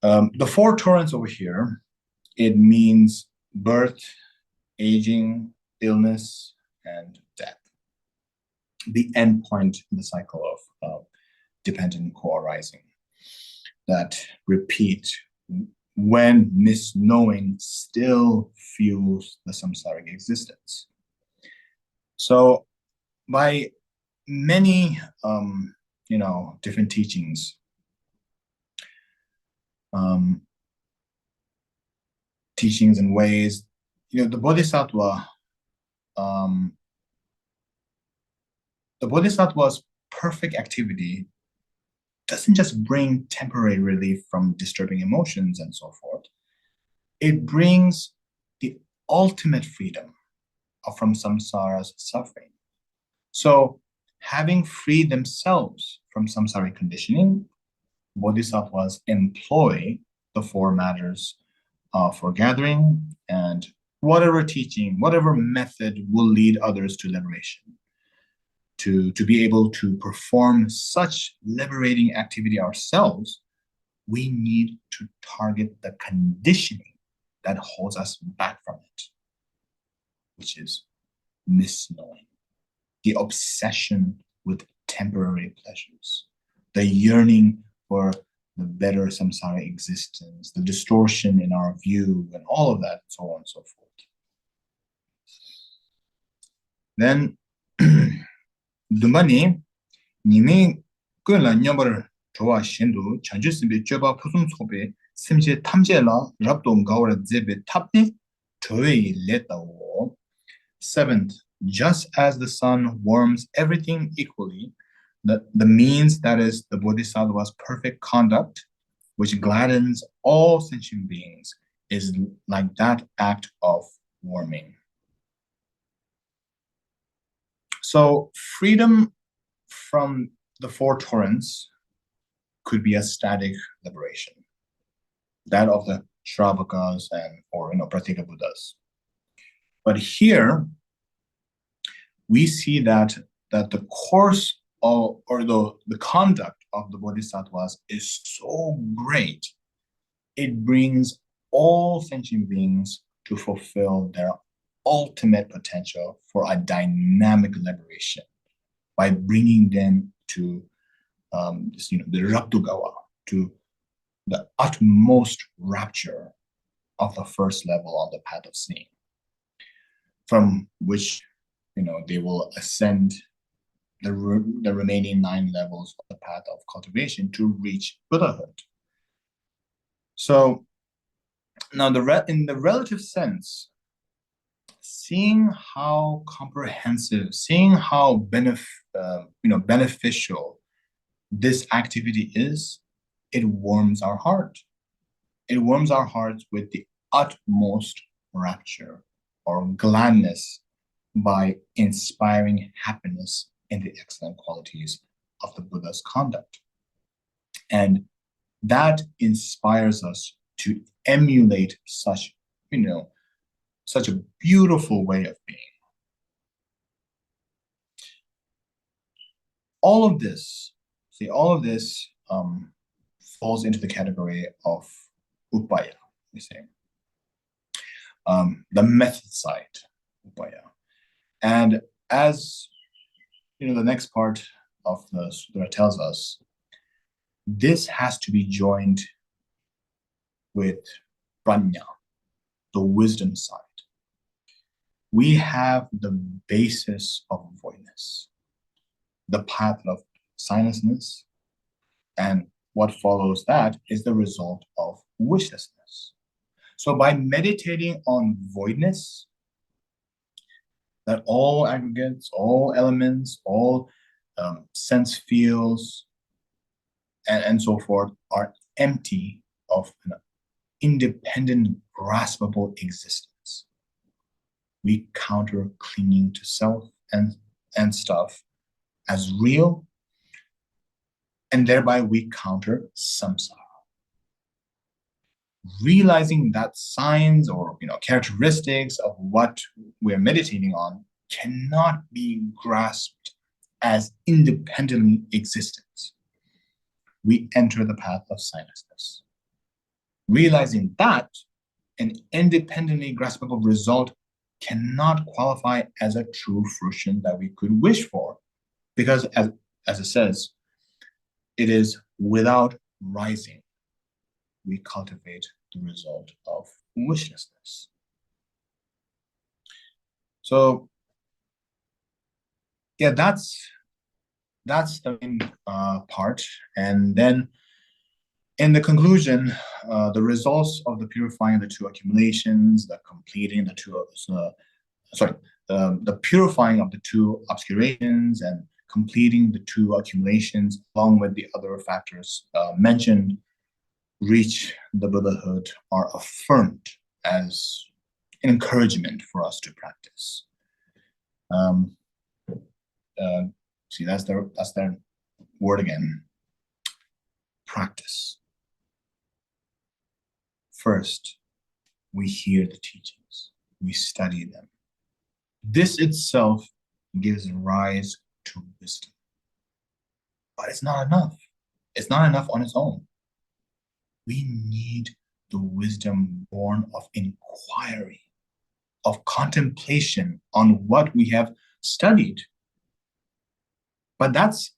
The four torrents over here, it means birth, aging, illness, and death. The end point in the cycle of dependent co-arising that repeat when misknowing still fuels the samsaric existence. So by many different teachings, and ways, the bodhisattva's perfect activity doesn't just bring temporary relief from disturbing emotions and so forth. It brings the ultimate freedom from samsara's suffering. So having freed themselves from samsaric conditioning, bodhisattvas employ the four matters for gathering and whatever teaching, whatever method will lead others to liberation. To be able to perform such liberating activity ourselves, we need to target the conditioning that holds us back from it, which is misknowing, the obsession with temporary pleasures, the yearning for the better samsara existence, the distortion in our view, and all of that, so on and so forth. Then, Dumani, 님이 그라 녀벌 좋아하신도 전주스비 쩌바 푸숨 소베 심지 탐제라 랍도 가오라 제베 탑니 저웨이 렛다오. Seventh, just as the sun warms everything equally, the means that is the bodhisattva's perfect conduct, which gladdens all sentient beings, is like that act of warming. So freedom from the four torrents could be a static liberation, that of the Shravakas or Pratika Buddhas. But here we see that the course of, or the conduct of the bodhisattvas is so great, it brings all sentient beings to fulfill their ultimate potential for a dynamic liberation by bringing them to the Raptugawa, to the utmost rapture of the first level on the path of seeing, from which they will ascend the remaining 9 levels of the path of cultivation to reach Buddhahood. So now in the relative sense, seeing how comprehensive, seeing how beneficial this activity is, it warms our heart. It warms our hearts with the utmost rapture or gladness by inspiring happiness in the excellent qualities of the Buddha's conduct. And that inspires us to emulate such a beautiful way of being. All of this falls into the category of upaya, we say. The method side, upaya. And as the next part of the Sūtra tells us, this has to be joined with prajna, the wisdom side. We have the basis of voidness, the path of silencelessness, and what follows that is the result of wishlessness. So by meditating on voidness, that all aggregates, all elements, all sense fields, and so forth are empty of an independent, graspable existence. We counter clinging to self and stuff as real, and thereby we counter samsara. Realizing that signs or characteristics of what we're meditating on cannot be grasped as independently existent, we enter the path of silencelessness. Realizing that an independently graspable result cannot qualify as a true fruition that we could wish for, because as it says, it is without rising we cultivate the result of wishlessness. So yeah, that's the main part. And then in the conclusion, the results of the purifying the 2 accumulations, the completing the 2 the purifying of the 2 obscurations and completing the 2 accumulations, along with the other factors mentioned, reach the Buddhahood, are affirmed as an encouragement for us to practice. See, that's their word again. Practice. First, we hear the teachings, we study them. This itself gives rise to wisdom. But it's not enough. It's not enough on its own. We need the wisdom born of inquiry, of contemplation on what we have studied. But that's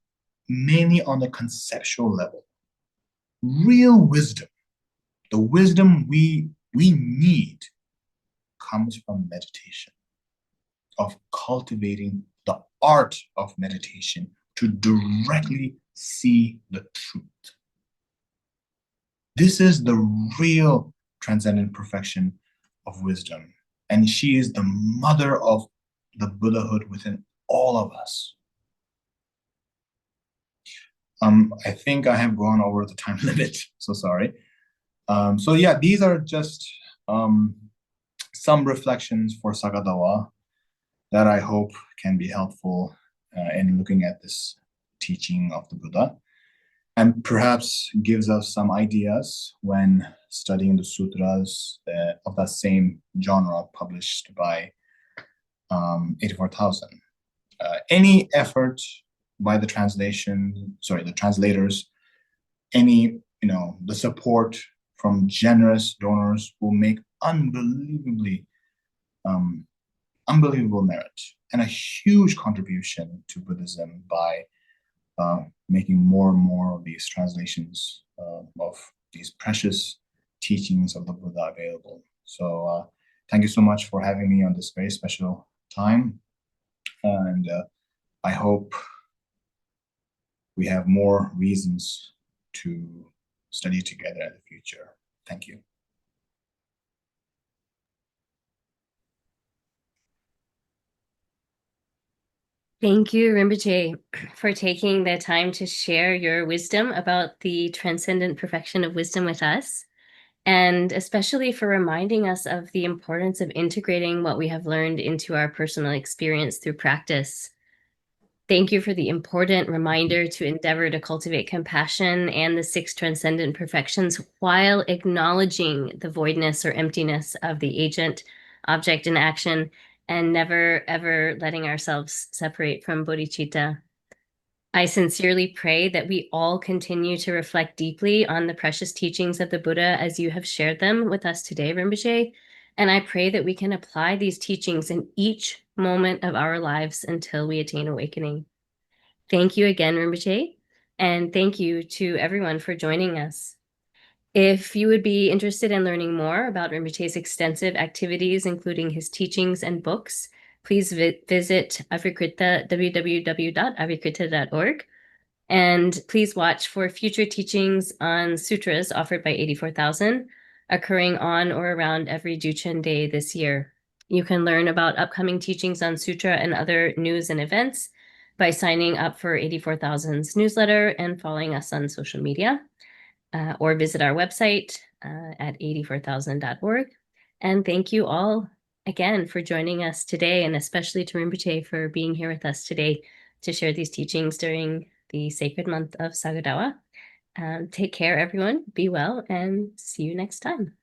mainly on the conceptual level. Real wisdom, the wisdom we need, comes from meditation, of cultivating the art of meditation to directly see the truth. This is the real transcendent perfection of wisdom, and she is the mother of the Buddhahood within all of us. I think I have gone over the time limit, so sorry. So yeah, these are just some reflections for Saga Dawa that I hope can be helpful in looking at this teaching of the Buddha, and perhaps gives us some ideas when studying the sutras of that same genre published by 84,000. Any effort by the translators, the support from generous donors will make unbelievably unbelievable merit and a huge contribution to Buddhism by making more and more of these translations of these precious teachings of the Buddha available. So thank you so much for having me on this very special time. And I hope we have more reasons to study together in the future. Thank you.
Thank you, Rinpoche, for taking the time to share your wisdom about the transcendent perfection of wisdom with us, and especially for reminding us of the importance of integrating what we have learned into our personal experience through practice. Thank you for the important reminder to endeavor to cultivate compassion and the 6 transcendent perfections while acknowledging the voidness or emptiness of the agent, object, and action, and never, ever letting ourselves separate from bodhicitta. I sincerely pray that we all continue to reflect deeply on the precious teachings of the Buddha as you have shared them with us today, Rinpoche. And I pray that we can apply these teachings in each moment of our lives until we attain awakening. Thank you again, Rinpoche, and thank you to everyone for joining us. If you would be interested in learning more about Rinpoche's extensive activities, including his teachings and books, please visit Avikrita, www.avikrita.org. And please watch for future teachings on sutras offered by 84,000, occurring on or around every Juchen day this year. You can learn about upcoming teachings on sutra and other news and events by signing up for 84,000's newsletter and following us on social media. Or visit our website at 84,000.org. And thank you all again for joining us today, and especially to Rinpoche for being here with us today to share these teachings during the sacred month of Saga Dawa. Take care, everyone. Be well, and see you next time.